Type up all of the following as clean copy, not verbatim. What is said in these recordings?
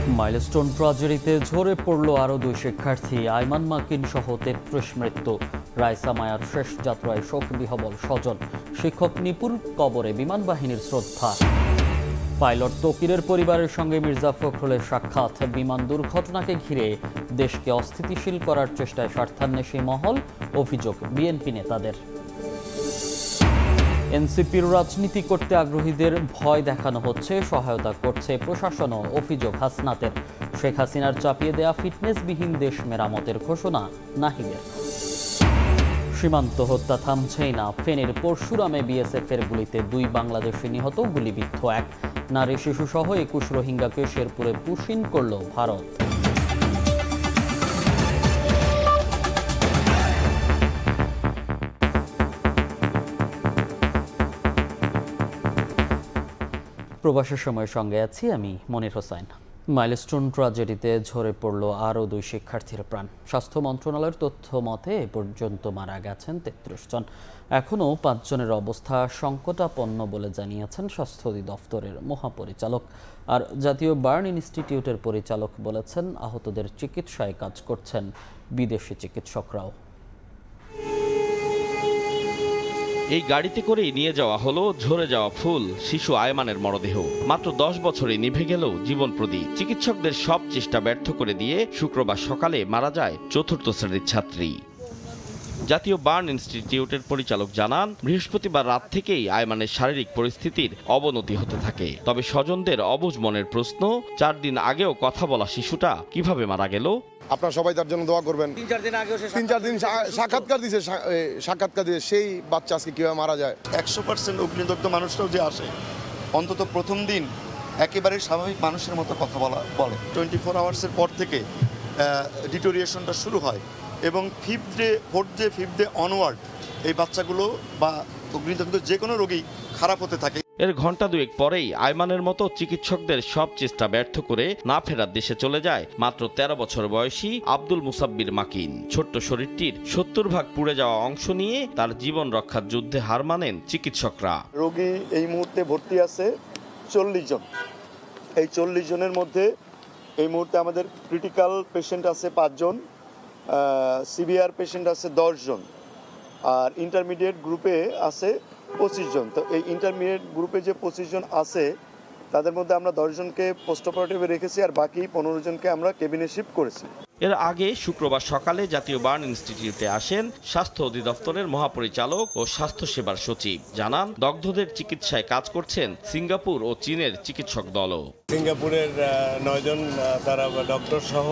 Milestone ট্র্যাজেডিতে ঝরে পড়ল আরও 2 শিক্ষার্থী। আইমান মাকিন সহ 33 মৃত্যু। রাইসা মায়ার শেষ যাত্রায় শোক বিহবল স্বজন। শিক্ষক নিপুর কবরে বিমান বাহিনীর শ্রদ্ধা। পাইলট তকিরের পরিবারের সঙ্গে মির্জা ফখরুলের সাক্ষাৎ। বিমান দুর্ঘটনাকে ঘিরে দেশকে অস্থিতিশীল করার চেষ্টায় স্বার্থান্বেষী মহল, অভিযোগ বিএনপি নেতাদের। এনসিপির রাজনীতি করতে আগ্রহীদের ভয় দেখানো হচ্ছে, সহায়তা করছে প্রশাসনও, অভিযোগ হাসনাতের। শেখ হাসিনার চাপিয়ে দেয়া ফিটনেসবিহীন দেশ মেরামতের ঘোষণা নাহিদের। সীমান্ত হত্যা থামছেই না। ফেনীর পরশুরামে বিএসএফের গুলিতে 2 বাংলাদেশি নিহত, গুলিবিদ্ধ 1 নারী শিশুসহ 21 রোহিঙ্গাকে শেরপুরে পুশিন করল ভারত। প্রবাসের সময়ের সঙ্গে আছি আমি মনির হোসেন। মাইলস্টোন ট্র্যাজেডিতে ঝরে পড়ল আরও 2 শিক্ষার্থীর প্রাণ। স্বাস্থ্য মন্ত্রণালয়ের তথ্য মতে এ পর্যন্ত মারা গেছেন 33 জন। এখনও 5 জনের অবস্থা সংকটাপন্ন বলে জানিয়েছেন স্বাস্থ্য অধিদপ্তরের মহাপরিচালক। আর জাতীয় বার্ন ইনস্টিটিউটের পরিচালক বলেছেন, আহতদের চিকিৎসায় কাজ করছেন বিদেশি চিকিৎসকরাও। এই গাড়িতে করেই নিয়ে যাওয়া হলো ঝরে যাওয়া ফুল শিশু আয়মানের মরদেহ। মাত্র 10 বছরে নিভে গেল জীবন প্রদীপ। চিকিৎসকদের সব চেষ্টা ব্যর্থ করে দিয়ে শুক্রবার সকালে মারা যায় 4র্থ শ্রেণীর ছাত্রী। জাতীয় বার্ন ইনস্টিটিউটের পরিচালক জানান, বৃহস্পতিবার রাত থেকেই আয়মানের শারীরিক পরিস্থিতির অবনতি হতে থাকে। তবে স্বজনদের অবুঝ মনের প্রশ্ন, 4 দিন আগেও কথা বলা শিশুটা কিভাবে মারা গেল। আপনারা সবাই তার জন্য দোয়া করবেন। 3-4 দিন সাক্ষাৎকার দিয়ে সেই বাচ্চা আজকে কিভাবে মারা যায়। 100% অগ্নিদগ্ধ মানুষরাও যে আসে, অন্তত প্রথম দিন একেবারে স্বাভাবিক মানুষের মতো কথা বলে। 24 আওয়ার্সের পর থেকে ডিটোরিয়েশনটা শুরু হয় এবং 4th day 5th day onward এই বাচ্চাগুলো বা অগ্নিদগ্ধ যে কোনো রোগী খারাপ হতে থাকে। এর ঘণ্টা 2 পরেই আয়মানের মতো চিকিৎসকদের সব চেষ্টা ব্যর্থ করে না ফেরার দেশে চলে যায় মাত্র 13 বছর বয়সী আব্দুল মুসাব্বির মাকিন। ছোট্ট শরীরটির 70 ভাগ পুড়ে যাওয়া অংশ নিয়ে তার জীবন রক্ষার যুদ্ধে হার মানেন চিকিৎসকরা। রোগী এই মুহূর্তে ভর্তি আছে 40 জন। এই 40 জনের মধ্যে এই মুহূর্তে আমাদের ক্রিটিক্যাল পেশেন্ট আছে 5 জন, সিভিয়ার পেশেন্ট আছে 10 জন, আর ইন্টারমিডিয়েট গ্রুপে আছে 25 জন। তো এই ইন্টারমিডিয়েট গ্রুপে যে 25 জন আছে তাদের মধ্যে আমরা 10 জনকে পোস্ট অপারেটিভে রেখেছি আর বাকি 15 জনকে আমরা কেবিনে শিফট করেছি। এর আগে শুক্রবার সকালে জাতীয় বার্ন ইনস্টিটিউটে আসেন স্বাস্থ্য অধিদপ্তরের মহাপরিচালক ও স্বাস্থ্যসেবার সচিব। জানান, দগ্ধদের চিকিৎসায় কাজ করছেন সিঙ্গাপুর ও চীনের চিকিৎসক দলও। সিঙ্গাপুরের 9 জন, তারা ডক্টর সহ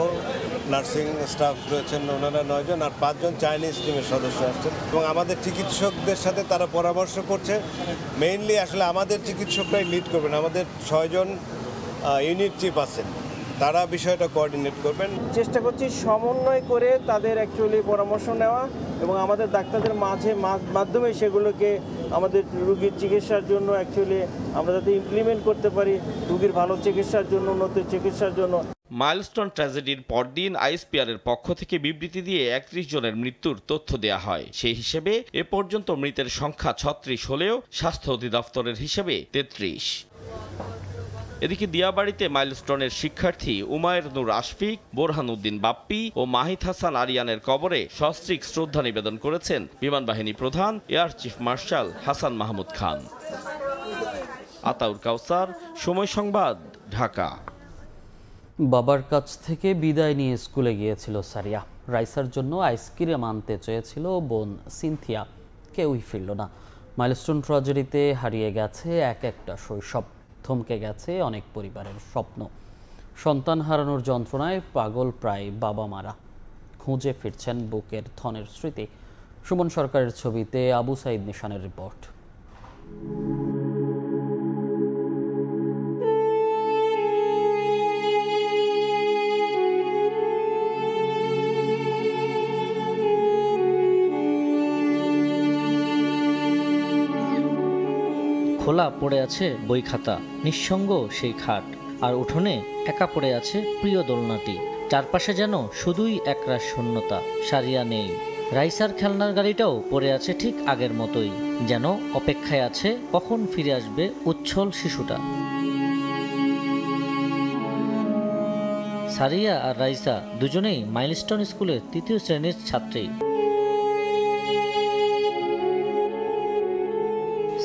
নার্সিং স্টাফ রয়েছেন, ওনারা 9 জন, আর 5 জন চাইনিজ টিমের সদস্য আসছেন এবং আমাদের চিকিৎসকদের সাথে তারা পরামর্শ করছে। মেইনলি আসলে আমাদের চিকিৎসকরাই লিড করবেন। আমাদের 6 জন ইউনিট চিফ আছেন, তারা বিষয়টা কোঅর্ডিনেট করবেন। চেষ্টা করছি সমন্বয় করে তাদের অ্যাকচুয়ালি পরামর্শ নেওয়া এবং আমাদের ডাক্তারদের মাধ্যমে সেগুলোকে আমাদের রোগীর চিকিৎসার জন্য অ্যাকচুয়ালি আমরা যাতে ইমপ্লিমেন্ট করতে পারি, রোগীর ভালো চিকিৎসার জন্য, উন্নত চিকিৎসার জন্য। মাইলস্টোন ট্র্যাজেডির পরদিন আইএসপিআরের পক্ষ থেকে বিবৃতি দিয়ে 31 জনের মৃত্যুর তথ্য দেয়া হয়। সেই হিসেবে এ পর্যন্ত মৃতের সংখ্যা 36 হলেও স্বাস্থ্য অধিদপ্তরের হিসেবে 33। এদিকে দিয়াবাড়িতে মাইলস্টোনের শিক্ষার্থী উমায়ের নূর আশফিক, বোরহান উদ্দিন বাপ্পি ও মাহিদ হাসান আরিয়ানের কবরে সস্ত্রীক শ্রদ্ধা নিবেদন করেছেন বিমান বাহিনী প্রধান air chief marshal Hasan Mahmud Khan. Ataur Kawsar, Somoy Sangbad, Dhaka. বাবার কাছ থেকে বিদায় নিয়ে স্কুলে গিয়েছিল সারিয়া। রাইসার জন্য আইসক্রিম আনতে চেয়েছিল বোন সিনথিয়া, কেউই ফিরল না। মাইলস্টোন ট্র্যাজেডিতে হারিয়ে গেছে একটা শৈশব, থমকে গেছে অনেক পরিবারের স্বপ্ন। সন্তান হারানোর যন্ত্রণায় পাগল প্রায় বাবা মারা, খুঁজে ফিরছেন বুকের ধনের স্মৃতি। সুমন সরকারের ছবিতে আবু সাইদ নিশানের রিপোর্ট। খোলা পড়ে আছে বই খাতা, নিঃসঙ্গ সেই খাট, আর উঠোনে একা পড়ে আছে প্রিয় দোলনাটি। চারপাশে যেন শুধুই একরাশ শূন্যতা, সারিয়া নেই। রাইসার খেলনার গাড়িটাও পড়ে আছে ঠিক আগের মতোই, যেন অপেক্ষায় আছে কখন ফিরে আসবে উচ্ছল শিশুটা। সারিয়া আর রাইসা দুজনেই মাইলস্টোন স্কুলের 3য় শ্রেণীর ছাত্রী।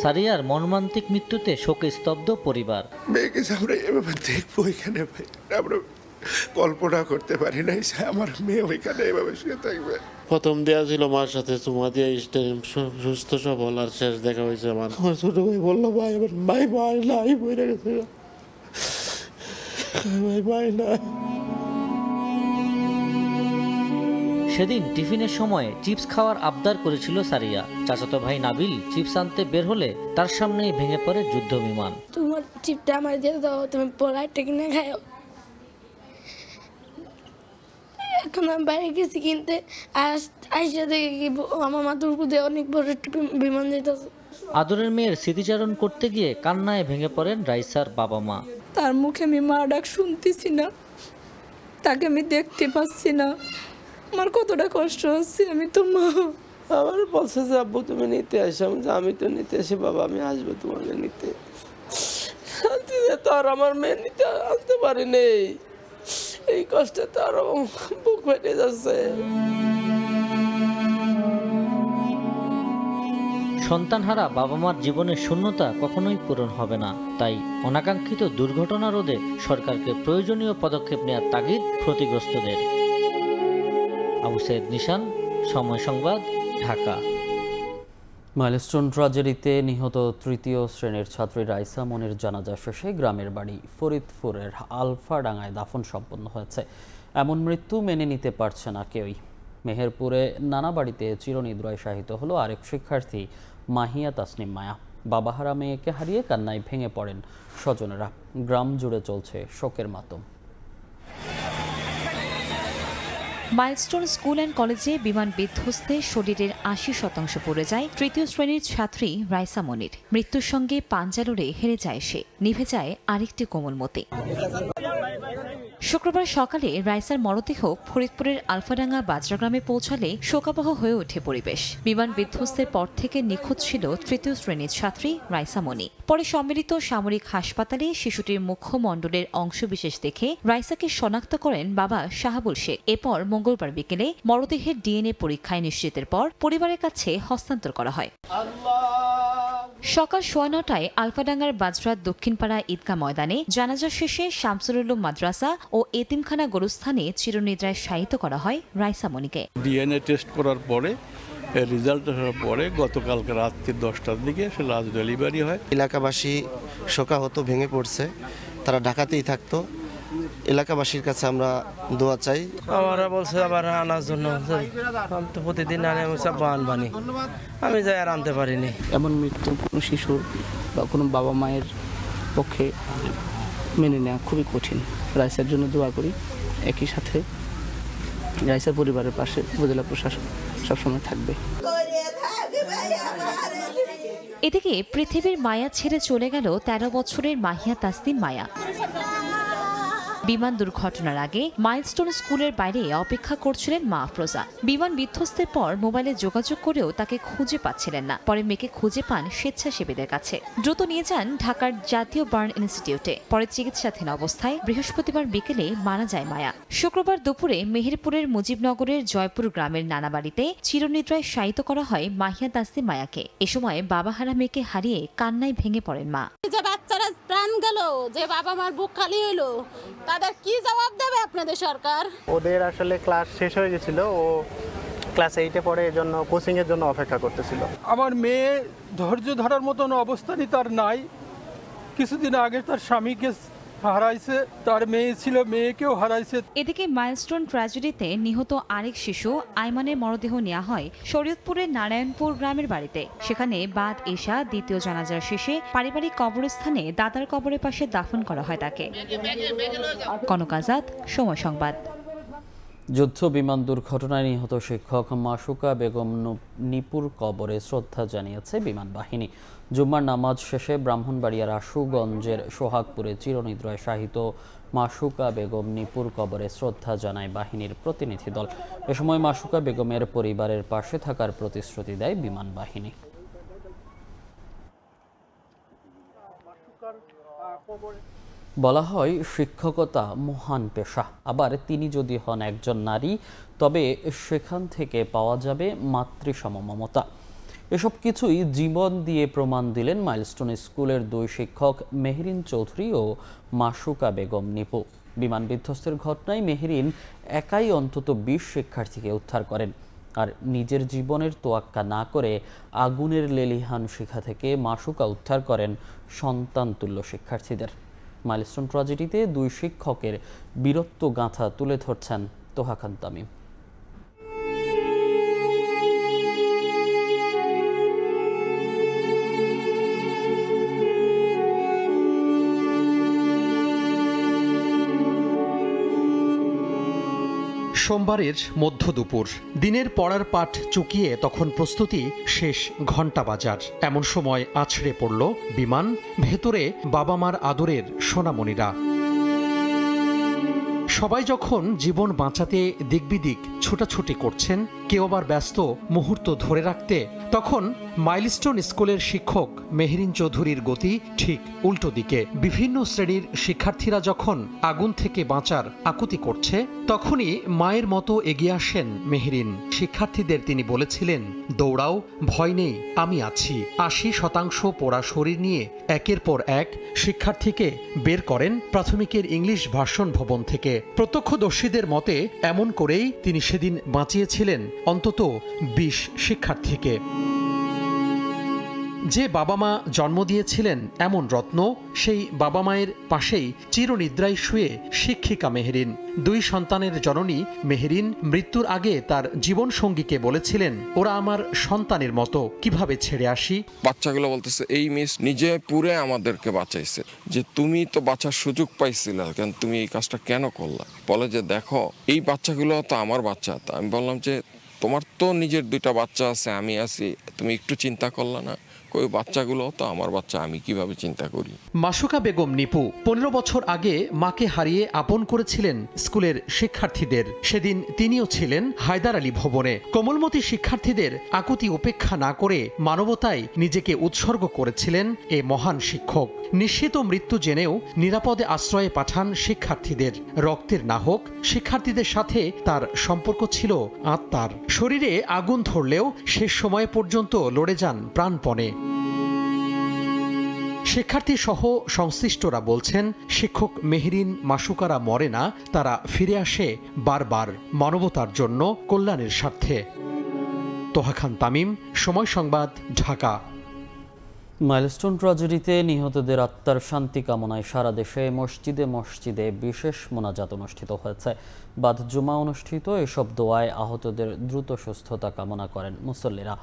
সারিয়ার মর্মান্তিক মৃত্যুতে শোকে স্তব্ধ পরিবার। মেয়েকে আমরা এভাবে দেখবো এখানে, ভাই আমরা কল্পনা করতে পারি নাই আমার মেয়ে ওইখানে এভাবে শুয়ে থাকবে। প্রথম দেওয়া ছিল মার সাথে চুমা দিয়ে সুস্থ সবল, আর শেষ দেখা হয়েছে আমার ছোট ভাই বললো ভাই আমার ভাই নাই বইরে গেছে, ভাই নাই। সেদিন টিফিনের সময় চিপস খাওয়ার আবদার করেছিল সারিয়া। চাচাতো ভাই নাবিল চিপস আনতে বের হলে তার সামনেই ভেঙে পড়ে যুদ্ধ বিমান। তোমার চিপটা আমার দিয়ে দাও, তুমি পোলাইটা কিনে খাও। এখন আমি বাইরে গেছি কিনতে, আইসা দেখে কি আমার মাথার উপর দিয়ে অনেক বড় একটা বিমান যেতেছে। আদরের মেয়ের স্মৃতিচারণ করতে গিয়ে কান্নায় ভেঙে পড়েন রাইসার বাবা মা। তার মুখে আমি মা ডাক শুনতেছি না, তাকে আমি দেখতে পাচ্ছি না, আমার কতটা কষ্ট হচ্ছে। আমি তো মা, আমার বলছে যে আব্বু তুমি নিতে আসো, আমি তো নিতে আসি বাবা, আমি আসবো তোমাকে নিতে। তো আর আমার মেয়ে নিতে আনতে পারি নেই, এই কষ্টে তো আরো বুক ফেটে যাচ্ছে। সন্তানহারা বাবা মার জীবনের শূন্যতা কখনোই পূরণ হবে না। তাই অনাকাঙ্ক্ষিত দুর্ঘটনা রোধে সরকারকে প্রয়োজনীয় পদক্ষেপ নেওয়ার তাগিদ ক্ষতিগ্রস্তদের। আবু সৈয়দ নিশান, সময় সংবাদ, ঢাকা। মাইলস্টোন ট্র্যাজেডিতে নিহত 3য় শ্রেণীর ছাত্রী রাইসা মনির জানাজা শেষে গ্রামের বাড়ি ফরিদপুরের আলফাডাঙ্গায় দাফন সম্পন্ন হয়েছে। এমন মৃত্যু মেনে নিতে পারছে না কেউই। মেহেরপুরে নানা বাড়িতে চিরনিদ্রায় শায়িত হলো আরেক শিক্ষার্থী মাহিয়া তাসনিম মায়া। বাবাহারা মেয়েকে হারিয়ে কান্নায় ভেঙে পড়েন স্বজনেরা। গ্রাম জুড়ে চলছে শোকের মাতম। মাইলস্টোন স্কুল অ্যান্ড কলেজে বিমান বিধ্বস্তে শরীরের 80% পড়ে যায় 3য় শ্রেণীর ছাত্রী রাইসা মনির। মৃত্যুর সঙ্গে পাঞ্জা লড়ে হেরে যায় সে, নিভে যায় আরেকটি কোমলমতি। শুক্রবার সকালে রাইসার মরদেহ ফরিদপুরের আলফাডাঙ্গা বাজরা গ্রামে পৌঁছালে শোকাবহ হয়ে ওঠে পরিবেশ। বিমান বিধ্বস্তের পর থেকে নিখোঁজ ছিল 3য় শ্রেণীর ছাত্রী রাইসা মনি। পরে সম্মিলিত সামরিক হাসপাতালে শিশুটির মুখমণ্ডলের অংশবিশেষ দেখে রাইসাকে শনাক্ত করেন বাবা শাহাবুল শেখ। এরপর মঙ্গলবার বিকেলে মরদেহের ডিএনএ পরীক্ষায় নিশ্চিতের পর পরিবারের কাছে হস্তান্তর করা হয়। সকাল 9:15টায় আলফাডাঙ্গার বাজরা দক্ষিণপাড়া ঈদগাহ ময়দানে জানাজা শেষে শামসুল উলুম মাদ্রাসা ও এতিমখানা গোরস্থানে চিরনিদ্রায় শায়িত করা হয় রাইসা মনিকে। ডিএনএ টেস্ট করার পরে রেজাল্ট আসার পরে গতকালকে রাত্রি 10টার দিকে সে লাস্ট ডেলিভারি হয়। এলাকাবাসী শোকাহত ভেঙে পড়ছে, তারা ঢাকাতেই থাকতো। এলাকাবাসীর কাছে আমরা দোয়া চাই। আমরা বলছে আবার আনার জন্য, আমি তো প্রতিদিন আনে বানি, আমি যাই আর আনতে পারিনি। এমন মৃত্যু কোনো শিশুর বা কোনো বাবা মায়ের পক্ষে মেনে নেওয়া খুবই কঠিন। রাইসার জন্য দোয়া করি, একই সাথে রাইসার পরিবারের পাশে উপজেলা প্রশাসন সবসময় থাকবে। এদিকে পৃথিবীর মায়া ছেড়ে চলে গেল 13 বছরের মাহিয়া তাসনিম মায়া। বিমান দুর্ঘটনার আগে মাইলস্টোন স্কুলের বাইরে অপেক্ষা করছিলেন মা আফরোজা। বিমান বিধ্বস্তের পর মোবাইলে যোগাযোগ করেও তাকে খুঁজে পাচ্ছিলেন না। পরে মেয়েকে খুঁজে পান স্বেচ্ছাসেবীদের কাছে। দ্রুত নিয়ে যান ঢাকার জাতীয় বার্ন ইনস্টিটিউটে। পরে চিকিৎসাধীন অবস্থায় বৃহস্পতিবার বিকেলে মারা যায় মায়া। শুক্রবার দুপুরে মেহেরপুরের মুজিবনগরের জয়পুর গ্রামের নানা বাড়িতে চিরনিদ্রায় শায়িত করা হয় মাহিয়া তাসনিম মায়াকে। এ সময় বাবাহারা মেয়েকে হারিয়ে কান্নায় ভেঙে পড়েন মা। বাচ্চারা প্রাণ গেল, যে বাবা মার বুক খালি হইলো, তাদের কি জবাব দেবে আপনাদের সরকার? ওদের আসলে ক্লাস শেষ হয়ে গেছিল, ও ক্লাস 8-এ পড়ে, এজন্য কোচিং এর জন্য অপেক্ষা করতেছিল। আমার মেয়ে ধৈর্য ধরার মতন অবস্থানই তার নাই। কিছুদিন আগে তার স্বামীকে হারাইছে, তার মেয়ে ছিল, মেয়েকেও হারাইছে। এদিকে মাইলস্টোন ট্র্যাজেডিতে নিহত আরেক শিশু আইমানের মরদেহ নেওয়া হয় শরীয়তপুরের নারায়ণপুর গ্রামের বাড়িতে। সেখানে বাদ এশা দ্বিতীয় জানাজার শেষে পারিবারিক কবরস্থানে দাদার কবরের পাশে দাফন করা হয় তাকে। কনক আজাদ, সময় সংবাদ। যুদ্ধ বিমান দুর্ঘটনায় নিহত শিক্ষক মাসুকা বেগম নিপুর কবরে শ্রদ্ধা জানিয়েছে বিমান বাহিনী। জুম্মার নামাজ শেষে ব্রাহ্মণবাড়িয়ার আশুগঞ্জের সোহাগপুরে চিরনিদ্রায় শায়িত মাসুকা বেগম নিপুর কবরে শ্রদ্ধা জানায় বাহিনীর প্রতিনিধি দল। এ সময় মাসুকা বেগমের পরিবারের পাশে থাকার প্রতিশ্রুতি দেয় বিমান বাহিনী। বলা হয় শিক্ষকতা মহান পেশা, আবার তিনি যদি হন একজন নারী তবে সেখান থেকে পাওয়া যাবে মাতৃসম মমতা। এসব কিছুই জীবন দিয়ে প্রমাণ দিলেন মাইলস্টোন স্কুলের 2 শিক্ষক মেহরিন চৌধুরী ও মাসুকা বেগম নিপু। বিমান বিধ্বস্তের ঘটনায় মেহরিন একাই অন্তত 20 শিক্ষার্থীকে উদ্ধার করেন, আর নিজের জীবনের তোয়াক্কা না করে আগুনের লেলিহান শিখা থেকে মাসুকা উদ্ধার করেন সন্তানতুল্য শিক্ষার্থীদের। মাইলস্টোন ট্র্যাজেডিতে 2 শিক্ষকের বীরত্ব গাঁথা তুলে ধরছেন তোহা খান তামিম। সোমবারের মধ্য দুপুর, দিনের পড়ার পাঠ চুকিয়ে তখন প্রস্তুতি শেষ ঘণ্টা বাজার। এমন সময় আছড়ে পড়ল বিমান, ভেতরে বাবা মার আদরের সোনামণিরা। সবাই যখন জীবন বাঁচাতে দিকবিদিক ছুটাছুটি করছেন, কেউ আবার ব্যস্ত মুহূর্ত ধরে রাখতে, তখন মাইলস্টোন স্কুলের শিক্ষক মেহরিন চৌধুরীর গতি ঠিক উল্টো দিকে। বিভিন্ন শ্রেণীর শিক্ষার্থীরা যখন আগুন থেকে বাঁচার আকুতি করছে, তখনই মায়ের মতো এগিয়ে আসেন মেহরিন। শিক্ষার্থীদের তিনি বলেছিলেন, দৌড়াও, ভয় নেই, আমি আছি। 80% পোড়া শরীর নিয়ে একের পর এক শিক্ষার্থীকে বের করেন প্রাথমিকের ইংলিশ ভার্সন ভবন থেকে। প্রত্যক্ষদর্শীদের মতে এমন করেই তিনি সেদিন বাঁচিয়েছিলেন অন্তত 20 শিক্ষার্থীকে। যে বাবা মা জন্ম দিয়েছিলেন এমন রত্ন, সেই বাবা মায়ের পাশেই চিরনিদ্রায় শুয়ে শিক্ষিকা মেহরিন। 2 সন্তানের জননী মেহরিন মৃত্যুর আগে তার জীবন সঙ্গীকে বলেছিলেন, ওরা আমার সন্তানের মতো, কিভাবে ছেড়ে আসি। বাচ্চাগুলো বলতেছে, এই মিস নিজে পুরে আমাদেরকে বাঁচাইছে, যে তুমি তো বাঁচার সুযোগ পাইছিলে, কেন তুমি এই কাজটা কেন করলা? বলে যে দেখো, এই বাচ্চাগুলো তো আমার বাচ্চা। আমি বললাম যে তোমার তো নিজের 2টা বাচ্চা আছে, আমি আছি, তুমি একটু চিন্তা করলা না? ওই বাচ্চাগুলো তো আমার বাচ্চা, আমি কিভাবে চিন্তা করি। মাসুকা বেগম নিপু 15 বছর আগে মাকে হারিয়ে আপন করেছিলেন স্কুলের শিক্ষার্থীদের। সেদিন তিনিও ছিলেন হায়দার আলী ভবনে। কোমলমতি শিক্ষার্থীদের আকুতি উপেক্ষা না করে মানবতায় নিজেকে উৎসর্গ করেছিলেন এ মহান শিক্ষক। নিশ্চিত মৃত্যু জেনেও নিরাপদে আশ্রয়ে পাঠান শিক্ষার্থীদের। রক্তের না হোক, শিক্ষার্থীদের সাথে তার সম্পর্ক ছিল আত্মার। শরীরে আগুন ধরলেও শেষ সময় পর্যন্ত লড়ে যান প্রাণপণে। শিক্ষার্থী সহ সংশ্লিষ্টরা বলছেন, শিক্ষক মেহরিন মাসুকারা মরে না, তারা ফিরে আসে বারবার, মানবতার জন্য, কল্যাণের স্বার্থে। তোহা খান তামিম, সময় সংবাদ, ঢাকা। মাইলস্টোন ট্র্যাজেডিতে নিহতদের আত্মার শান্তি কামনায় সারা দেশে মসজিদে মসজিদে বিশেষ মোনাজাত অনুষ্ঠিত হয়েছে। বাদ জুমা অনুষ্ঠিত এসব দোয়ায় আহতদের দ্রুত সুস্থতা কামনা করেন মুসল্লিরা।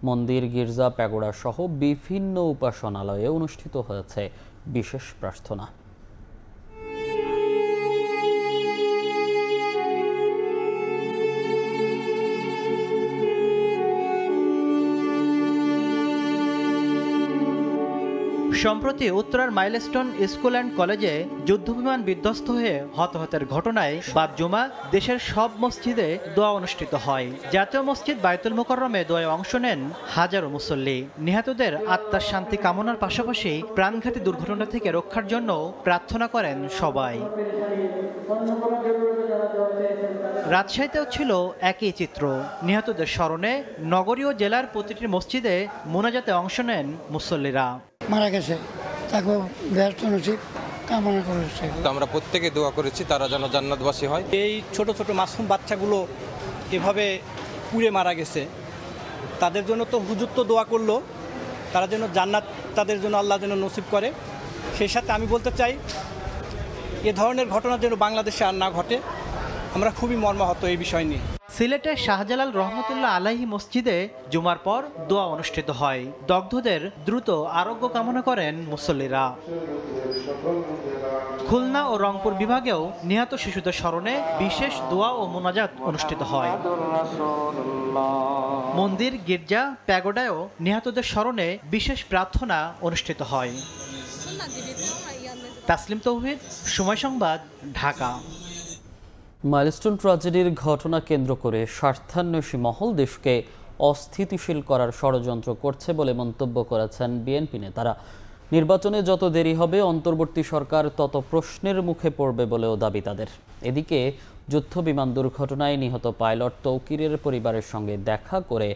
মন্দির, গির্জা, প্যাগোডা সহ বিভিন্ন উপাসনালয়ে অনুষ্ঠিত হয়েছে বিশেষ প্রার্থনা। সম্প্রতি উত্তরার মাইলস্টোন স্কুল অ্যান্ড কলেজে যুদ্ধবিমান বিধ্বস্ত হয়ে হতাহতের ঘটনায় বাদ জুমা দেশের সব মসজিদে দোয়া অনুষ্ঠিত হয়। জাতীয় মসজিদ বায়তুল মুকাররমে দোয়ায় অংশ নেন হাজারো মুসল্লি। নিহতদের আত্মার শান্তি কামনার পাশাপাশি প্রাণঘাতী দুর্ঘটনা থেকে রক্ষার জন্য প্রার্থনা করেন সবাই। রাজশাহীতেও ছিল একই চিত্র। নিহতদের স্মরণে নগরীয় জেলার প্রতিটি মসজিদে মোনাজাতে অংশ নেন মুসল্লিরা। মারা গেছে, তাকে ব্যস্ত নসিব কামনা করেছে। আমরা প্রত্যেকে দোয়া করেছি তারা যেন জান্নাতবাসী হয়। এই ছোট ছোট মাসুম বাচ্চাগুলো এভাবে পুড়ে মারা গেছে, তাদের জন্য তো হুজুর তো দোয়া করলো, তারা যেন জান্নাত তাদের জন্য আল্লাহ যেন নসিব করে। সেই সাথে আমি বলতে চাই, এ ধরনের ঘটনা যেন বাংলাদেশে আর না ঘটে। আমরা খুবই মর্মাহত এই বিষয় নিয়ে। সিলেটের শাহজালাল রহমতুল্লাহ আলাইহি মসজিদে জুমার পর দোয়া অনুষ্ঠিত হয়। দগ্ধদের দ্রুত আরোগ্য কামনা করেন মুসল্লিরা। খুলনা ও রংপুর বিভাগেও নিহত শিশুদের স্মরণে বিশেষ দোয়া ও মোনাজাত অনুষ্ঠিত হয়। মন্দির, গির্জা, প্যাগোডায়ও নিহতদের স্মরণে বিশেষ প্রার্থনা অনুষ্ঠিত হয়। তাসলিম তৌহিদ, সময় সংবাদ, ঢাকা। মাইলস্টোন ট্র্যাজেডির ঘটনা কেন্দ্র করে স্বার্থান্বেষী মহল দেশকে অস্থিতিশীল করার ষড়যন্ত্র করছে বলে মন্তব্য করেছেন বিএনপি নেতারা। নির্বাচনে যত দেরি হবে অন্তর্বর্তী সরকার তত প্রশ্নের মুখে পড়বে বলেও দাবি তাদের। এদিকে যুদ্ধ বিমান দুর্ঘটনায় নিহত পাইলট তৌকিরের পরিবারের সঙ্গে দেখা করে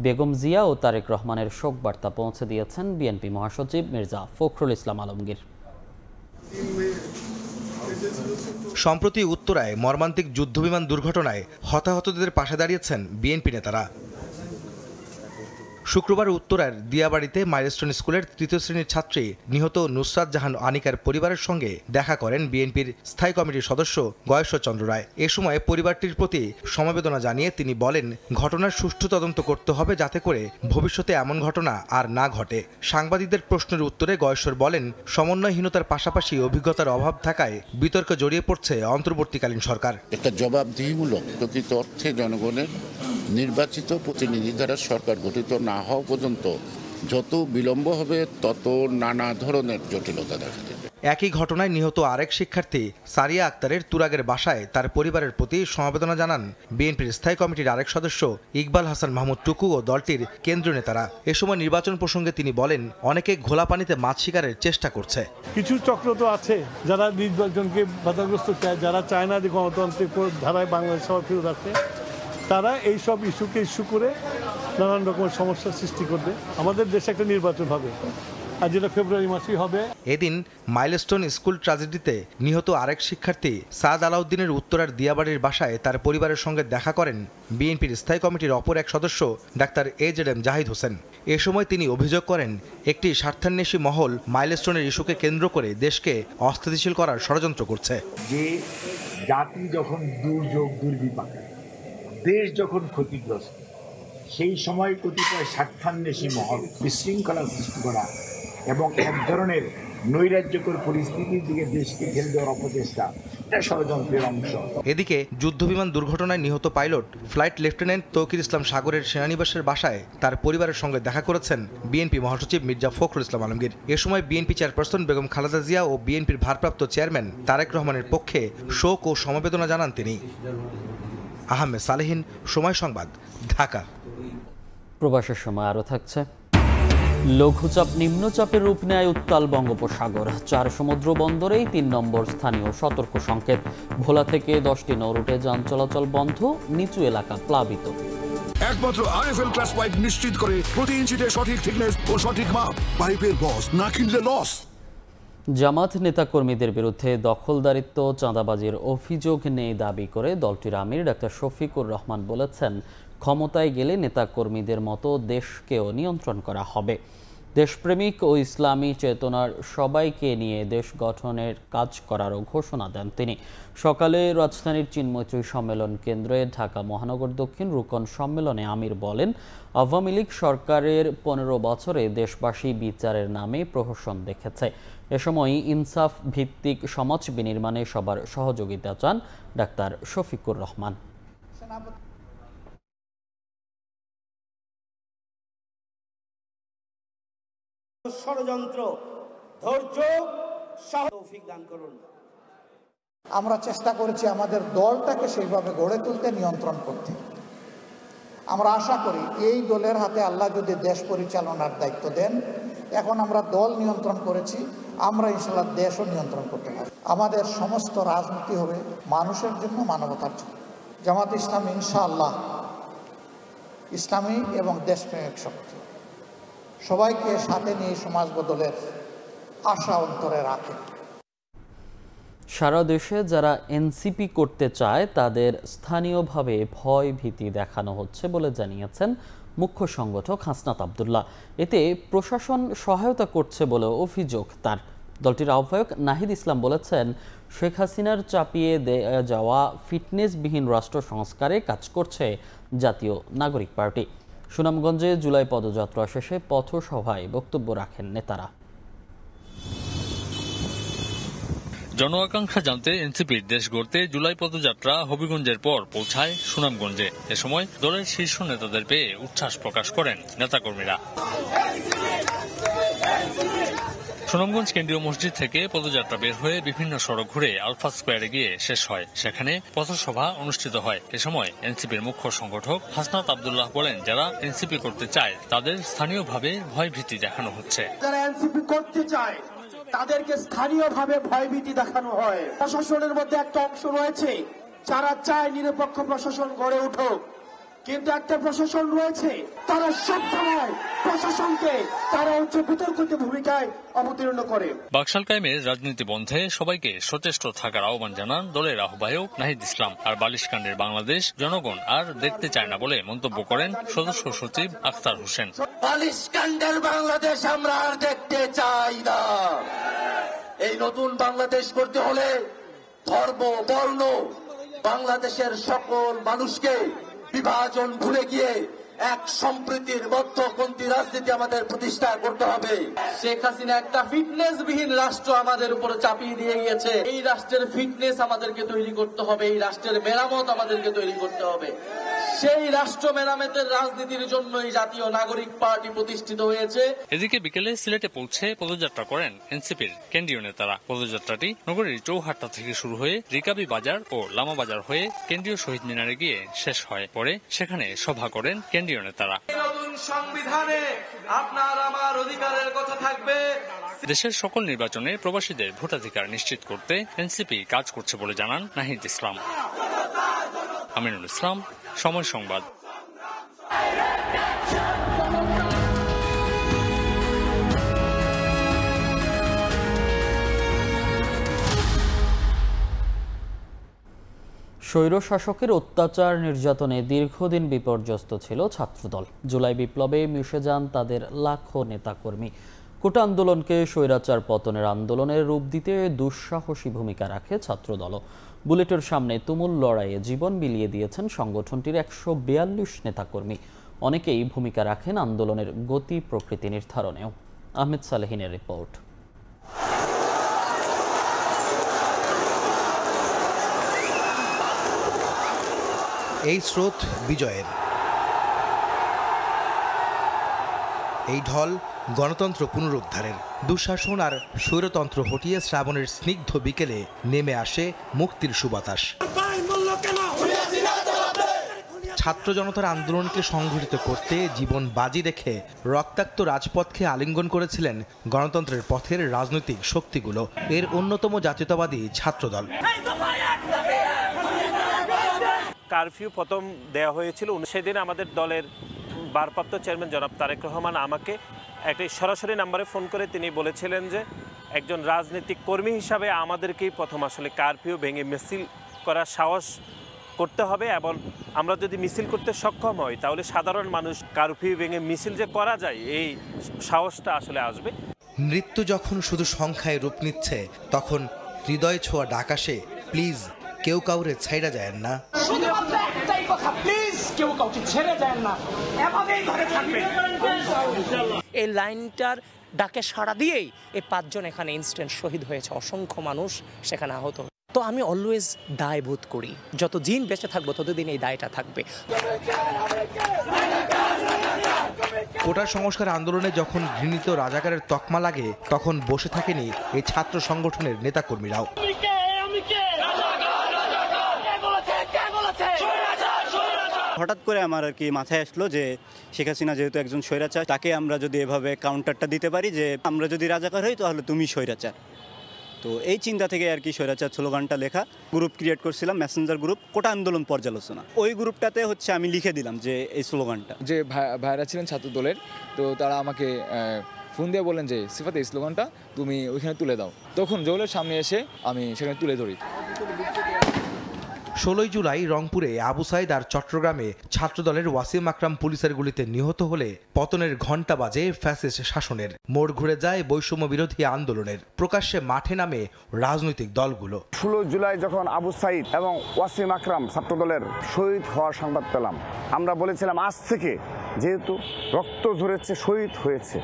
বেগম জিয়া ও তারেক রহমানের শোক বার্তা পৌঁছে দিয়েছেন বিএনপি মহাসচিব মির্জা ফখরুল ইসলাম আলমগীর। সম্প্রতি উত্তরায় মর্মান্তিক যুদ্ধবিমান দুর্ঘটনায় হতাহতদের পাশে দাঁড়িয়েছেন বিএনপি নেতারা। শুক্রবার উত্তরার দিয়াবাড়িতে মাইলস্টোন স্কুলের ৩য় শ্রেণীর ছাত্রী নিহত নুসরাত জাহান আনিকার পরিবারের সঙ্গে দেখা করেন বিএনপির স্থায়ী কমিটির সদস্য গয়েশ্বরচন্দ্র রায়। এ সময় পরিবারটির প্রতি সমবেদনা জানিয়ে তিনি বলেন, ঘটনার সুষ্ঠু তদন্ত করতে হবে যাতে করে ভবিষ্যতে এমন ঘটনা আর না ঘটে। সাংবাদিকদের প্রশ্নের উত্তরে গয়েশ্বর বলেন, সমন্বয়হীনতার পাশাপাশি অভিজ্ঞতার অভাব থাকায় বিতর্কে জড়িয়ে পড়ছে অন্তর্বর্তীকালীন সরকার। একটা জবাবদিহিমূলক প্রকৃত অর্থে জনগণের নির্বাচিত প্রতিনিধি দ্বারা সরকার গঠিত না হওয়া পর্যন্ত যত বিলম্ব হবে তত নানা ধরনের জটিলতা দেখা দেবে। একই ঘটনায় নিহত আরেক শিক্ষার্থী সারিয়া আক্তারের তুরাগের বাসায় তার পরিবারের প্রতি সমবেদনা জানান বিএনপির স্থায়ী কমিটির আরেক সদস্য ইকবাল হাসান মাহমুদ টুকু ও দলটির কেন্দ্রীয় নেতারা। এ সময় নির্বাচন প্রসঙ্গে তিনি বলেন, অনেকে ঘোলা পানিতে মাছ শিকারের চেষ্টা করছে। কিছু চক্র তো আছে যারা নির্বাচনকে বাধাগ্রস্ত চায়, যারা চায় না যে গণতান্ত্রিক ধারায় বাংলাদেশ সবার ফিরে আসে, তারা এই সব ইস্যুকে ইস্যু করে নানান রকমের সমস্যার সৃষ্টি করবে। আমাদের দেশে একটা নির্বাচন হবে, আর যেটা ফেব্রুয়ারি মাসেই হবে। এদিন মাইলস্টোন স্কুল ট্র্যাজেডিতে নিহত আরেক শিক্ষার্থী সাদ আলাউদ্দিনের উত্তরার দিয়াবাড়ির বাসায় তার পরিবারের সঙ্গে দেখা করেন বিএনপির স্থায়ী কমিটির অপর এক সদস্য ডাক্তার AZM জাহিদ হোসেন। এ সময় তিনি অভিযোগ করেন, একটি স্বার্থান্বেষী মহল মাইলস্টোনের ইস্যুকে কেন্দ্র করে দেশকে অস্থিতিশীল করার ষড়যন্ত্র করছে। যে জাতি যখন দুর্যোগ দুর্বিপাক, দেশ যখন ক্ষতিগ্রস্ত, সেই সময় কতিপয় স্বার্থান্বেষী মহল বিশৃঙ্খলা সৃষ্টি করা এবং এক ধরনের নৈরাজ্যকর পরিস্থিতির দিকে দেশকে ঠেলে দেওয়ার অপচেষ্টা, এটা ষড়যন্ত্রের অংশ। এদিকে যুদ্ধবিমান দুর্ঘটনায় নিহত পাইলট ফ্লাইট লেফটেন্যান্ট তৌকির ইসলাম সাগরের সেনানিবাসের বাসায় তার পরিবারের সঙ্গে দেখা করেছেন বিএনপি মহাসচিব মির্জা ফখরুল ইসলাম আলমগীর। এ সময় বিএনপি চেয়ারপারসন বেগম খালেদা জিয়া ও বিএনপির ভারপ্রাপ্ত চেয়ারম্যান তারেক রহমানের পক্ষে শোক ও সমবেদনা জানান তিনি। আহমেদ সালেহীন, সময় সংবাদ, ঢাকা। প্রবাসের সময় আরও থাকছে। লঘুচাপ নিম্নচাপের রূপ নেয় উত্তাল বঙ্গোপসাগর। 4 সমুদ্র বন্দরেই 3 নম্বর স্থানীয় সতর্ক সংকেত। ভোলা থেকে 10টি নৌরুটে যান চলাচল বন্ধ, নিচু এলাকা প্লাবিত। একমাত্র আরএফএল ক্লাস পাইপ নিশ্চিত করে প্রতি ইঞ্চিতে সঠিক থিকনেস ও সঠিক মাপ। পাইপের বস, না কিনলে লস। জামাত নেতাকর্মীদের বিরুদ্ধে দখলদারিত্ব, চাঁদাবাজির অভিযোগ নেই দাবি করে দলটির আমির ডাক্তার শফিকুর রহমান বলেছেন, ক্ষমতায় গেলে নেতাকর্মীদের মতো দেশকেও নিয়ন্ত্রণ করা হবে। দেশপ্রেমিক ও ইসলামী চেতনার সবাইকে নিয়ে দেশ গঠনের কাজ করারও ঘোষণা দেন তিনি। সকালে রাজধানীর চিন্মৈত্রী সম্মেলন কেন্দ্রে ঢাকা মহানগর দক্ষিণ রুকন সম্মেলনে আমির বলেন, আওয়ামী লীগ সরকারের 15 বছরে দেশবাসী বিচারের নামে প্রহসন দেখেছে। এ সময় ইনসাফ ভিত্তিক সমাজ বিনির্মাণে সবার সহযোগিতা চান ডাক্তার শফিকুর রহমান। ষড়যন্ত্র, ধৈর্য, তৌফিক দান করুন। আমরা চেষ্টা করেছি আমাদের দলটাকে সেইভাবে গড়ে তুলতে, নিয়ন্ত্রণ করতে। আমরা আশা করি এই দলের হাতে আল্লাহ যদি দেশ পরিচালনার দায়িত্ব দেন, এখন আমরা দল নিয়ন্ত্রণ করেছি, আমরা ইনশাআল্লাহ দেশও নিয়ন্ত্রণ করতে পারি। আমাদের সমস্ত রাজনীতি হবে মানুষের জন্য, মানবতার জন্য। জামাত ইসলামী ইনশাআল্লাহ ইসলামী এবং দেশপ্রেমিক শক্তি, সবাইকে সাথে নিয়ে সমাজ বদলের আশা অন্তরে রাখে। সারা দেশে যারা এনসিপি করতে চায় তাদের স্থানীয়ভাবে ভয় ভীতি দেখানো হচ্ছে বলে জানিয়েছেন মুখ্য সংগঠক হাসনাত আব্দুল্লাহ। এতে প্রশাসন সহায়তা করছে বলে অভিযোগ তার। দলটির আহ্বায়ক নাহিদ ইসলাম বলেছেন, শেখ হাসিনার চাপিয়ে দেয়া যাওয়া ফিটনেসবিহীন রাষ্ট্র সংস্কারে কাজ করছে জাতীয় নাগরিক পার্টি। সুনামগঞ্জে জুলাই পদযাত্রা শেষে পথসভায় বক্তব্য রাখেন নেতারা। জন আকাঙ্ক্ষা জানতে এনসিপির দেশ গড়তে জুলাই পদযাত্রা হবিগঞ্জের পর পৌঁছায় সুনামগঞ্জে। এ সময় দলের শীর্ষ নেতাদের পেয়ে উচ্ছ্বাস প্রকাশ করেন নেতাকর্মীরা। সুনামগঞ্জ কেন্দ্রীয় মসজিদ থেকে পদযাত্রা বের হয়ে বিভিন্ন সড়ক ঘুরে আলফা স্কয়ারে গিয়ে শেষ হয়। সেখানে পথসভা অনুষ্ঠিত হয়। এ সময় এনসিপির মুখ্য সংগঠক হাসনাত আব্দুল্লাহ বলেন, যারা এনসিপি করতে চায় তাদের স্থানীয়ভাবে ভয়ভীতি দেখানো হচ্ছে। যারা এনসিপি করতে চায় তাদেরকে স্থানীয়ভাবে ভয়ভীতি দেখানো হয়। প্রশাসনের মধ্যে একটা অংশ রয়েছে যারা চায় নিরপেক্ষ প্রশাসন গড়ে উঠুক, কিন্তু একটা প্রশাসন রয়েছে তারা সবসময় প্রশাসনকে তারা বিতর্কিত ভূমিকায় অবতীর্ণ করে। বাকশাল কায়েমের রাজনীতি বন্ধে সবাইকে সচেষ্ট থাকার আহ্বান জানান দলের আহ্বায়ক নাহিদ ইসলাম। আর বালিশকান্ডের বাংলাদেশ জনগণ আর দেখতে চায় না বলে মন্তব্য করেন সদস্য সচিব আখতার হোসেন। বালিশকান্ডের বাংলাদেশ আমরা আর দেখতে চাই না। এই নতুন বাংলাদেশ করতে হলে ধর্ম বর্ণ বাংলাদেশের সকল মানুষকে বিভাজন ভুলে গিয়ে এক সম্প্রীতির মধ্যপন্থী রাজনীতি আমাদের প্রতিষ্ঠা করতে হবে। শেখ হাসিনা একটা ফিটনেসবিহীন রাষ্ট্র আমাদের উপরে চাপিয়ে দিয়ে গিয়েছে। এই রাষ্ট্রের ফিটনেস আমাদেরকে তৈরি করতে হবে, এই রাষ্ট্রের মেরামত আমাদেরকে তৈরি করতে হবে। সেই রাষ্ট্র মেরামতের রাজনীতির জন্যই জাতীয় নাগরিক পার্টি প্রতিষ্ঠিত হয়েছে। এদিকে বিকেলে সিলেটে পৌঁছে পদযাত্রা করেন এনসিপির কেন্দ্রীয় নেতারা। পদযাত্রাটি নগরীর চৌহাট্টা থেকে শুরু হয়ে রিকাবি বাজার ও লামা বাজার হয়ে কেন্দ্রীয় শহীদ মিনারে গিয়ে শেষ হয়। পরে সেখানে সভা করেন কেন্দ্রীয় নেতারা। নতুন সংবিধানে আপনার আমার অধিকারের কথা থাকবে। দেশের সকল নির্বাচনে প্রবাসীদের ভোটাধিকার নিশ্চিত করতে এনসিপি কাজ করছে বলে জানান নাহিদ ইসলাম। আমিনুল ইসলাম, সময় সংবাদ। স্বৈরশাসকের অত্যাচার নির্যাতনে দীর্ঘদিন বিপর্যস্ত ছিল ছাত্রদল। জুলাই বিপ্লবে মিশে যান তাদের লাখো নেতাকর্মী। কোটা আন্দোলনকে স্বৈরাচার পতনের আন্দোলনের রূপ দিতে দুঃসাহসী ভূমিকা রাখে ছাত্রদলও। বুলেটের সামনে তুমুল লড়াইয়ে জীবন বিলিয়ে দিয়েছেন সংগঠনটির 142 নেতাকর্মী। অনেকেই ভূমিকা রাখেন আন্দোলনের গতি প্রকৃতি নির্ধারণেও। আহমেদ সালেহিনের রিপোর্ট। এই স্রোত বিজয়ের, এই ঢল গণতন্ত্র পুনরুদ্ধারের। দুঃশাসন আর স্বৈরতন্ত্র হটিয়ে শ্রাবণের স্নিগ্ধ বিকেলে নেমে আসে মুক্তির সুবাতাস। ছাত্র জনতার আন্দোলনকে সংগঠিত করতে জীবন বাজি রেখে রক্তাক্ত রাজপথকে আলিঙ্গন করেছিলেন গণতন্ত্রের পথের রাজনৈতিক শক্তিগুলো। এর অন্যতম জাতীয়তাবাদী ছাত্রদল। কারফিউ প্রথম দেওয়া হয়েছিল, সেদিন আমাদের দলের ভারপ্রাপ্ত চেয়ারম্যান জনাব তারেক রহমান আমাকে একটি সরাসরি নাম্বারে ফোন করে তিনি বলেছিলেন যে একজন রাজনৈতিক কর্মী হিসাবে আমাদেরকেই প্রথম আসলে কারফিউ ভেঙে মিছিল করার সাহস করতে হবে, এবং আমরা যদি মিছিল করতে সক্ষম হই তাহলে সাধারণ মানুষ কারফিউ ভেঙে মিছিল যে করা যায় এই সাহসটা আসলে আসবে। মৃত্যু যখন শুধু সংখ্যায় রূপ নিচ্ছে তখন হৃদয় ছোঁয়া ডাক আসে, প্লিজ কেউ কাউরে ছাইড়া যায় না। শুধুমাত্র একটাই কথা, প্লিজ কেউ কাউকে ছেড়ে যায় না, এভাবেই ধরে থাকবে। এই লাইনটার ডাকে সাড়া দিয়েই এই 5 জন এখানে ইনস্ট্যান্ট শহীদ হয়েছে, অসংখ্য মানুষ সেখানে আহত। তো আমি অলওয়েজ দায়বোধ করি, যতদিন বেঁচে থাকবো ততদিন এই দায়টা থাকবে। কোটা সংস্কার আন্দোলনে যখন ঘৃণিত রাজাকারের তকমা লাগে তখন বসে থাকেনি এই ছাত্র সংগঠনের নেতাকর্মীরাও। হঠাৎ করে আমার আর কি মাথায় আসলো যে শেখ হাসিনা যেহেতু একজন স্বৈরাচার, তাকে আমরা যদি এভাবে কাউন্টারটা দিতে পারি যে আমরা যদি রাজাকার হই তাহলে তুমি স্বৈরাচার। তো এই চিন্তা থেকে আর কি স্বৈরাচার স্লোগানটা লেখা। গ্রুপ ক্রিয়েট করছিলাম, মেসেঞ্জার গ্রুপ, কোটা আন্দোলন পর্যালোচনা। ওই গ্রুপটাতে হচ্ছে আমি লিখে দিলাম যে এই স্লোগানটা। যে ভাইরা ছিলেন ছাত্র দলের, তো তারা আমাকে ফোন দিয়ে বললেন যে সিফাত এই স্লোগানটা তুমি ওইখানে তুলে দাও। তখন জৌলের সামনে এসে আমি সেখানে তুলে ধরি। 16 জুলাই রংপুরে আবু সাইদ আর চট্টগ্রামে ছাত্রদলের ওয়াসিম আকরাম পুলিশের গুলিতে নিহত হলে পতনের ঘণ্টা বাজে ফ্যাসিস্ট শাসনের। মোড় ঘুরে যায় বৈষম্য বিরোধী আন্দোলনের। প্রকাশ্যে মাঠে নামে রাজনৈতিক দলগুলো। 16 জুলাই যখন আবু সাইদ এবং ওয়াসিম আকরাম ছাত্রদলের শহীদ হওয়ার সংবাদ পেলাম, আমরা বলেছিলাম আজ থেকে যেহেতু রক্ত ঝরেছে, শহীদ হয়েছে,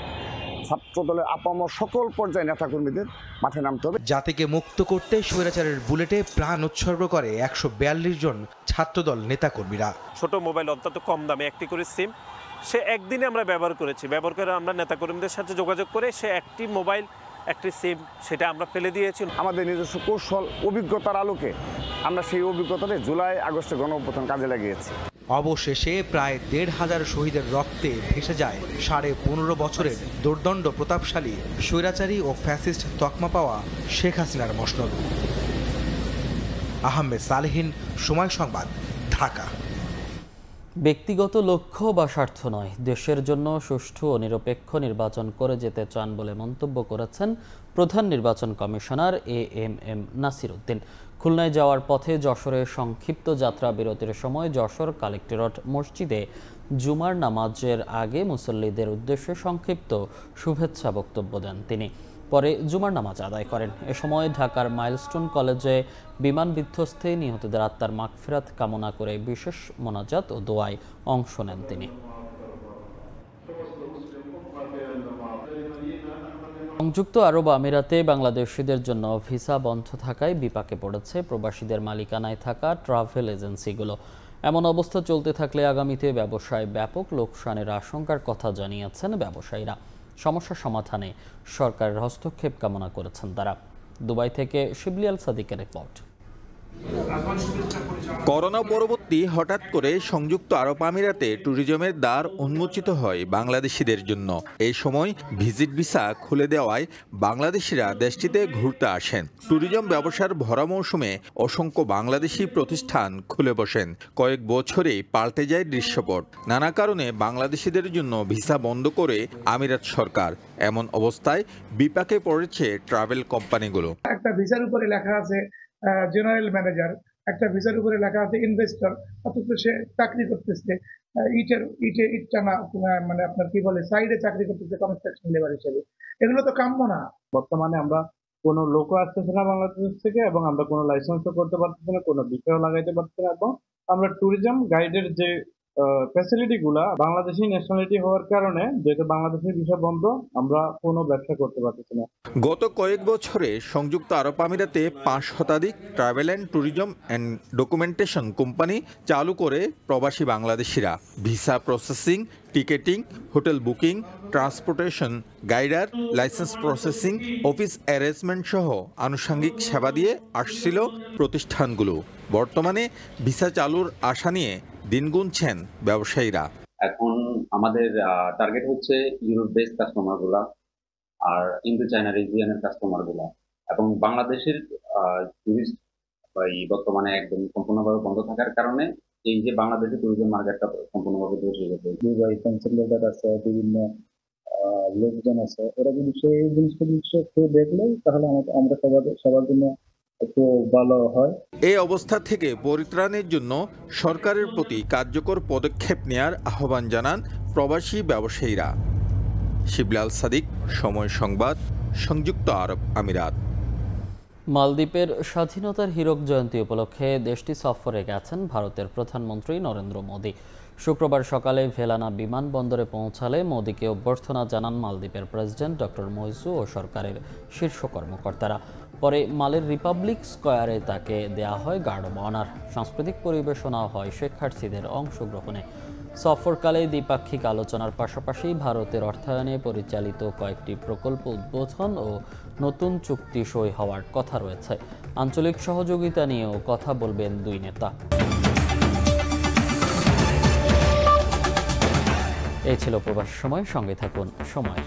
ছাত্রদলের আপামর সকল পর্যায়ে নেতাকর্মীদের মাঠে নামতে হবে। জাতিকে মুক্ত করতে স্বৈরাচারের বুলেটে প্রাণ উৎসর্গ করে 142 জন ছাত্রদল নেতাকর্মীরা। ছোট মোবাইল অন্তত কম দামে একটি করে সিম সে একদিনে আমরা ব্যবহার করেছি। ব্যবহার করে আমরা নেতাকর্মীদের সাথে যোগাযোগ করে সে একটি মোবাইল একটি সিম সেটা আমরা ফেলে দিয়েছি। আমাদের নিজস্ব কৌশল অভিজ্ঞতার আলোকে আমরা সেই অভিজ্ঞতাতে জুলাই আগস্টে গণঅভ্যুত্থান কাজে লাগিয়েছি। অবশেষে প্রায় ১৫০০ শহীদের রক্তে ভেসে যায় ১৫.৫ বছরের দুর্দণ্ড প্রতাপশালী স্বৈরাচারী ও ফ্যাসিস্ট তকমা পাওয়া শেখ হাসিনার মসনদ। আহমেদ সালেহীন, সময় সংবাদ, ঢাকা। ব্যক্তিগত লক্ষ্য বা স্বার্থ নয়, দেশের জন্য সুষ্ঠু ও নিরপেক্ষ নির্বাচন করে যেতে চান বলে মন্তব্য করেছেন প্রধান নির্বাচন কমিশনার AMM নাসির উদ্দিন। খুলনায় যাওয়ার পথে যশোরে সংক্ষিপ্ত যাত্রা বিরতির সময় যশোর কালেক্টরেট মসজিদে জুমার নামাজের আগে মুসল্লিদের উদ্দেশ্যে সংক্ষিপ্ত শুভেচ্ছা বক্তব্য দেন তিনি। পরে জুমার নামাজ আদায় করেন। এ সময় ঢাকার মাইলস্টোন কলেজে বিমান বিধ্বস্তে নিহতদের আত্মার মাগফিরাত কামনা করে বিশেষ মোনাজাত ও দোয়ায় অংশ নেন তিনি। সংযুক্ত আরব আমিরাতে বাংলাদেশিদের জন্য ভিসা বন্ধ থাকায় বিপাকে পড়েছে প্রবাসীদের মালিকানায় থাকা ট্রাভেল এজেন্সিগুলো। এমন অবস্থা চলতে থাকলে আগামীতে ব্যবসায় ব্যাপক লোকসানের আশঙ্কার কথা জানিয়েছেন ব্যবসায়ীরা। সমস্যা সমাধানে সরকারের হস্তক্ষেপ কামনা করেছেন তারা। দুবাই থেকে শিবলি আল সাদিকের রিপোর্ট। করোনা পরবর্তী হঠাৎ করে সংযুক্ত আরব আমিরাতে ট্যুরিজমের দ্বার উন্মোচিত হয় বাংলাদেশিদের জন্য। এই সময় ভিজিট ভিসা খুলে দেওয়ায় বাংলাদেশিরা দেশটিতে ঘুরতে আসেন। ট্যুরিজম ব্যবসার ভরা মৌসুমে অসংখ্য বাংলাদেশি প্রতিষ্ঠান খুলে বসেন। কয়েক বছরেই পাল্টে যায় দৃশ্যপট। নানা কারণে বাংলাদেশিদের জন্য ভিসা বন্ধ করে আমিরাত সরকার। এমন অবস্থায় বিপাকে পড়েছে ট্রাভেল কোম্পানিগুলো। একটা ভিসার উপরে লেখা আছে জেনারেল ম্যানেজার, একটা ভিসার উপরে লেখা আছে ইনভেস্টর, অথচ সে চাকরি করতেছে ইট টানা, মানে আপনার কি বলে সাইডে চাকরি করতেছে কনস্ট্রাকশন লেবার হিসেবে। এগুলো তো কাম্য না। বর্তমানে আমরা কোনো লোকও আসতেছে না বাংলাদেশ থেকে, এবং আমরা কোনো লাইসেন্সও করতে পারতেছি না, কোনো বিষয়ও লাগাইতে পারতেছি না, এবং আমরা ট্যুরিজম গাইডের যে ফ্যাসিলিটি গুলা বাংলাদেশি ন্যাশনালিটি হওয়ার কারণে, যেহেতু বাংলাদেশের ভিসা বন্ধ, আমরা কোনো ব্যবসা করতে পারতেছি না। গত কয়েক বছরে সংযুক্ত আরব আমিরাতে ৫ শতাধিক travel and tourism and documentation company চালু করে প্রবাসী বাংলাদেশিরা visa processing, ticketing, hotel booking, transportation, guider, license processing, office arrangement সহ আনুষঙ্গিক সেবা দিয়ে আসছিল প্রতিষ্ঠানগুলো। বর্তমানে ভিসা চালুর আশা নিয়ে দিন গুনছেন ব্যবসায়ীরা। এখন আমাদের টার্গেট হচ্ছে ইউরোপ বেসড কাস্টমারগুলা, আর ইন্দো চায়না রিজিয়নের কাস্টমারগুলা, এবং বাংলাদেশের টুরিস্ট বর্তমানে একদম সম্পূর্ণভাবে বন্ধ থাকার কারণে এই যে বাংলাদেশের ট্যুরিজম মার্কেটটা সম্পূর্ণভাবে ধসে গেছে। দুবাই কনসালটেন্ট আছে, বিভিন্ন লোকজন আছে, ওরা যদি সেই জিনিসটা দেখলে তাহলে আমরা সবার জন্য একটু ভালো হয়। এই অবস্থা থেকে পরিত্রাণের জন্য সরকারের প্রতি কার্যকর পদক্ষেপ নেয়ার আহ্বান জানান প্রবাসী ব্যবসায়ীরা। শিবলি আল সাদিক, সময় সংবাদ, সংযুক্ত আরব আমিরাত। মালদ্বীপের স্বাধীনতার হীরক জয়ন্তী উপলক্ষে দেশটি সফরে গেছেন ভারতের প্রধানমন্ত্রী নরেন্দ্র মোদী। শুক্রবার সকালে ভেলানা বিমানবন্দরে পৌঁছালে মোদীকে অভ্যর্থনা জানান মালদ্বীপের প্রেসিডেন্ট ডক্টর মইজু ও সরকারের শীর্ষ কর্মকর্তারা। পরে মালের রিপাবলিক স্কয়ারে তাকে দেয়া হয় গার্ড অব অনার। সাংস্কৃতিক পরিবেশনাও হয় শিক্ষার্থীদের অংশগ্রহণে। সফরকালে দ্বিপাক্ষিক আলোচনার পাশাপাশি ভারতের অর্থায়নে পরিচালিত কয়েকটি প্রকল্প উদ্বোধন ও নতুন চুক্তি সই হওয়ার কথা রয়েছে। আঞ্চলিক সহযোগিতা নিয়েও কথা বলবেন দুই নেতা। এই ছিল প্রবাস সময়। সঙ্গে থাকুন সময়।